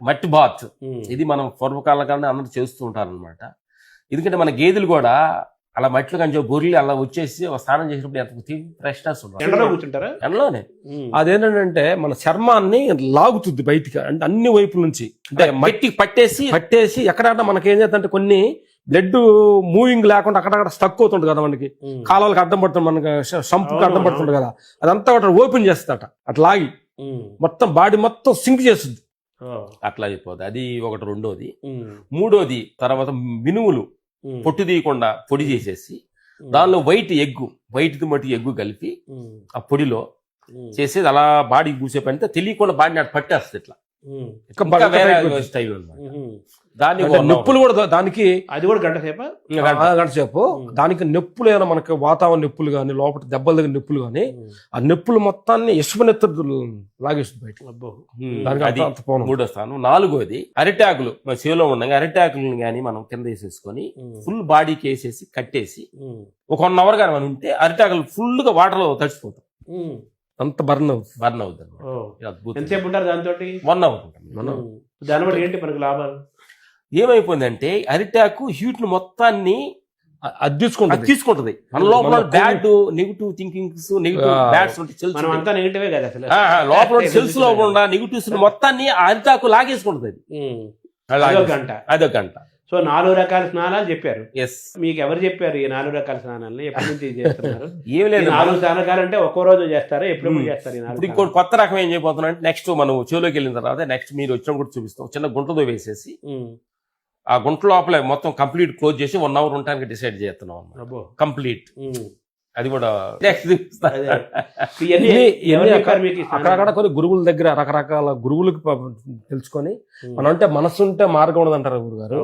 మట్టి బాత్ ఇది మనం పూర్వకాలం కానీ అందరూ చేస్తూ ఉంటారు అనమాట. ఎందుకంటే మన గేదెలు కూడా అలా మట్టిలో కొంచెం బొర్రెలు అలా వచ్చేసి స్నానం చేసినప్పుడు ఎంత ఫ్రెష్నెస్ కూర్చుంటారా ఎండలోనే. అదేంటంటే మన చర్మాన్ని లాగుతుంది బయటికి, అంటే అన్ని వైపుల నుంచి, అంటే మట్టి పట్టేసి ఎక్కడన్నా మనకి ఏం చేస్తుంటే కొన్ని బ్లడ్ మూవింగ్ లేకుండా అక్కడక్కడ స్టక్ అవుతుంది కదా, మనకి కాలాలకు అడ్డం పడుతుంది, మనకి సంపుకి అడ్డం పడుతుంది కదా, అదంతా ఒకటి ఓపెన్ చేస్తుందట, అట్లా లాగి మొత్తం బాడీ మొత్తం సింక్ చేస్తుంది. అట్లా అయిపోతుంది. అది ఒకటి. రెండోది. మూడోది తర్వాత మినుములు పొట్టు తీయకుండా పొడి చేసేసి దానిలో వైట్ మట్టి ఎగ్గు కలిపి ఆ పొడిలో చేసేది అలా బాడీ పూసే పనితే తెలియకుండా బాడీని అటు పట్టేస్తుంది. ఇట్లా దాని నొప్పులు కూడా దానికి అది కూడా గంట సేపు దానికి నొప్పులు ఏమైనా మనకి వాతావరణ నొప్పులు కానీ లోపల దెబ్బల దగ్గర నొప్పులు కానీ ఆ నొప్పులు మొత్తాన్ని ఇసుపనెత్తు లాగేస్తుంది బయట. మూడో స్థానం. నాలుగోది అరిటాకులు మన చెవిలో ఉండగా అరిటాకులను కానీ మనం కింద వేసేసుకొని ఫుల్ బాడీకి వేసేసి కట్టేసి ఒక 1 అవర్ కానీ మనం ఉంటే అరిటాకులు ఫుల్ గా వాటర్ లో తడిచిపోతాం, అంత బర్న్ అవుతుంది. ఎంతసేపు ఉంటారు దాంతో? 1 అవర్ ఉంటాం. దానివల్ల ఏంటి మనకు లాభాలు? ఏమైపోయిందంటే అరిటాకు హీట్ ను మొత్తాన్ని తీసుకుంటది. మన లోపల బ్యాడ్ నెగిటివ్ థింకింగ్స్, నెగిటివ్ బ్యాడ్స్ లోపల సెల్స్ లో ఉన్న నెగిటివ్స్ మొత్తాన్ని అరిటాకు లాగేసుకుంటది. అదొక గంట. సో 4 రకాల స్నానాలు చెప్పారు. మీకు ఎవరు చెప్పారు ఈ 4 రకాల స్నానాలను? ఎప్పటి నుంచి చేస్తున్నారు? ఏం లేదు, 4 స్నానాలు అంటే ఒక్కో రోజు చేస్తారా, ఎప్పుడు చేస్తారు? ఇంకోటి కొత్త రకం ఏం చేయబోతున్నా అంటే నెక్స్ట్ మనం చెవులోకి వెళ్ళిన తర్వాత నెక్స్ట్ మీరు వచ్చిన కూడా చూపిస్తాం. చిన్న గుంటతో వేసేసి ఆ గుంట లోపల మొత్తం కంప్లీట్ క్లోజ్ చేసి 1 అవర్ ఉండడానికి డిసైడ్ చేస్తున్నాం కంప్లీట్. అది కూడా అక్కడ కొన్ని గురువుల దగ్గర రకరకాల గురువులకు తెలుసుకొని మనం అంటే మనసు ఉంటే మార్గం ఉండదంటారు గురుగారు.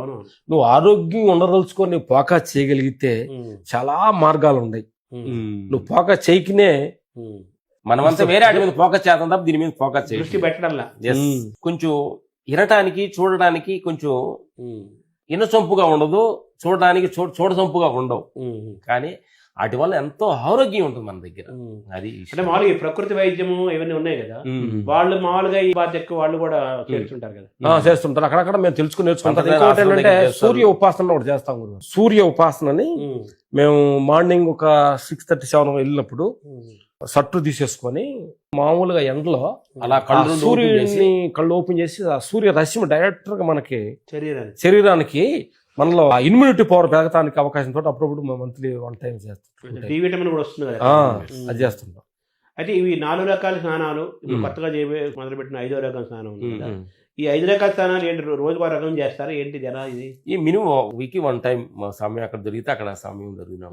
నువ్వు ఆరోగ్యం ఉండదలుచుకొని నువ్వు ఫోకస్ చేయగలిగితే చాలా మార్గాలు ఉన్నాయి. నువ్వు ఫోకస్ చేయకనే మనమంతా వేరే వాటి మీద ఫోకస్ చేద్దాం తప్ప దీని మీద ఫోకస్ చేయాలి. కొంచెం వినటానికి చూడడానికి కొంచెం ఇనసొంపుగా ఉండదు, చూడడానికి చూడసొంపుగా ఉండవు, కానీ వాటి వల్ల ఎంతో ఆరోగ్యం ఉంటుంది మన దగ్గర. అది అంటే మామూలుగా ప్రకృతి వైద్యము ఇవన్నీ ఉన్నాయి కదా, వాళ్ళు మామూలుగా ఈ బాధ్యత వాళ్ళు కూడా చేస్తుంటారు కదా? చేస్తుంటారు. అక్కడక్కడ మేము తెలుసుకుని నేర్చుకుంటాం. ఏంటంటే సూర్య ఉపాసన ఒకటి చేస్తాం గురు. సూర్య ఉపాసనని మేము మార్నింగ్ ఒక 6:37 వెళ్ళినప్పుడు సట్టు తీసేసుకొని మామూలుగా ఎండలో అలా కళ్ళు ఓపెన్ చేసి ఆ సూర్య రశ్మి డైరెక్ట్ గా మనకి శరీరానికి మనలో ఇమ్యూనిటీ పవర్ పెరగడానికి అవకాశం తోటి అప్పుడప్పుడు మంత్లీ 1 టైం చేస్తాం. డి విటమిన్ కూడా వస్తుంది కదా, అది చేస్తుంటాం. అయితే ఇవి 4 రకాల స్నానాలు కొత్తగా మొదలుపెట్టిన 5వ రకం స్నానం ఉంది కదా, ఈ 5 రకాల స్నానాలు ఏంటి? రోజుకో రకం చేస్తారా ఏంటి జరా? ఇది ఈ మినిమం వీక్ 1 టైం సమయం అక్కడ దొరికితే అక్కడ సమయం దొరికిన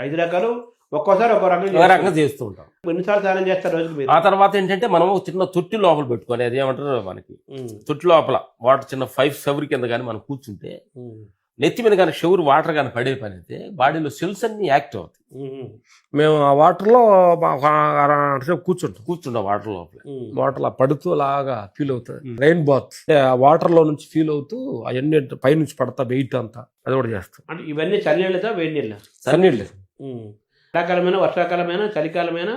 5 రకాలు ఒక్కోసారి ఒక్కో రకం చేస్తూ ఉంటాం. ఎన్నిసార్లు స్నానం చేస్తారు రోజుకి? ఆ తర్వాత ఏంటంటే మనం చిన్న తొట్టి లోపల పెట్టుకొని, అది ఏమంటారు మనకి తొట్టి లోపల వాటర్ చిన్న 5 షవర్ కింద కానీ మనం కూర్చుంటే నెత్తి మీద కానీ షవర్ వాటర్ కానీ పడే పని అయితే బాడీలో సెల్స్ అన్ని యాక్టివ్ అవుతాయి. మేము ఆ వాటర్ లో కూర్చుంటాం వాటర్ లోపల. వాటర్ లా పడుతూ లాగా ఫీల్ అవుతుంది. రెయిన్ బాత్ ఆ వాటర్ లో నుంచి ఫీల్ అవుతూ అవన్నీ పైనుంచి పడతా వెయిట్ అంతా అది కూడా చేస్తాం. అంటే ఇవన్నీ చలినీళ్ళతో వేడి నీళ్ళ? చలినీళ్ళు. ఎండాకాలమైనా వర్షాకాలమైనా చలికాలమైనా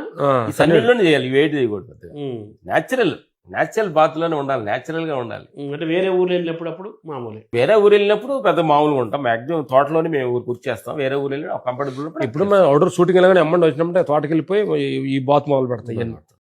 చలినీళ్ళలోనే చేయాలి, వేడి చేయకూడదు. న్యాచురల్ బాత్ లోనే ఉండాలి, న్యాచురల్ గా ఉండాలి. అంటే వేరే ఊరు వెళ్ళినప్పుడు మామూలు, వేరే ఊరు వెళ్ళినప్పుడు పెద్ద మామూలుగా ఉంటాం. మాక్సిమం తోటలోనే మేము ఊరు పూర్తి చేస్తాం. వేరే ఊరు వెళ్ళి కంఫర్టబుల్ ఇప్పుడు మేము అవుట్డోర్ షూటింగ్ వెళ్ళగానే అమ్మండి వచ్చినప్పుడు తోటకి వెళ్ళిపోయి ఈ బాత్ మొదలు పెడతాయి.